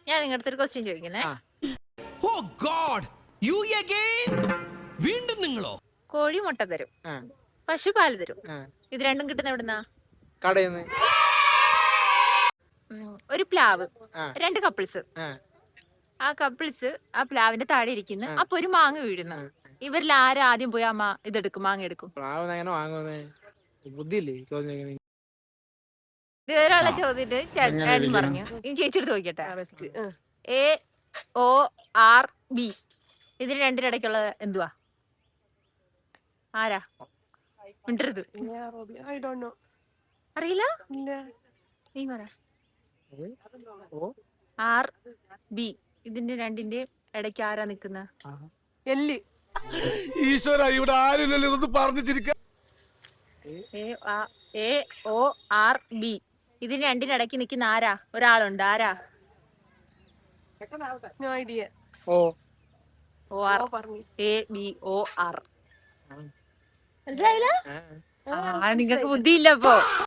ഞാൻ നിങ്ങളുടെ ഒരു ക്വസ്റ്റ്യൻ ചോദിക്കുന്നേ. Oh God you again. വീണ്ടും നിങ്ങളോ? കോഴി മുട്ട തരും, പശു പാല് തരും, ഇത് രണ്ടും കിട്ടുന്ന എവിടുന്നാ? കടയിന്ന്. ഒരു പ്ലാവ്, രണ്ട് കപ്പിൾസ്. ആ കപ്പിൾസ് ആ പ്ലാവിന്റെ താഴെ ഇരിക്കുന്നു. അപ്പൊ ഒരു മാങ്ങ വീഴുന്നു. ഇവരിൽ ആരും ആദ്യം പോയി അമ്മ ഇതെടുക്കും, മാങ്ങ എടുക്കും? ഇതുവരെയുള്ള ചോദ്യത്തിന് ചേട്ടൻ പറഞ്ഞു. ഇനി ചേച്ചിയെടുത്ത് നോക്കിട്ടെ. AORB ഇതിന് രണ്ടിനിടയ്ക്കുള്ളത് എന്തുവാ? ആരാ മിണ്ടരുത്. അറിയില്ല? നീ പറ. RB ഇതിന്റെ രണ്ടിന്റെ ഇടയ്ക്ക് ആരാ നിക്കുന്ന? ഈശ്വര, ഇവിടെ ആരില്ലല്ലോ ഇതൊന്ന് പറഞ്ഞു ചിരിക്ക. AORB ഇതിന് രണ്ടിനിടയ്ക്ക് നിക്കുന്ന ആരാ? ഒരാളുണ്ട്, ആരാ? ABOR. മനസ്സിലായില്ല? നിങ്ങൾക്ക് ബുദ്ധിയില്ല അപ്പൊ.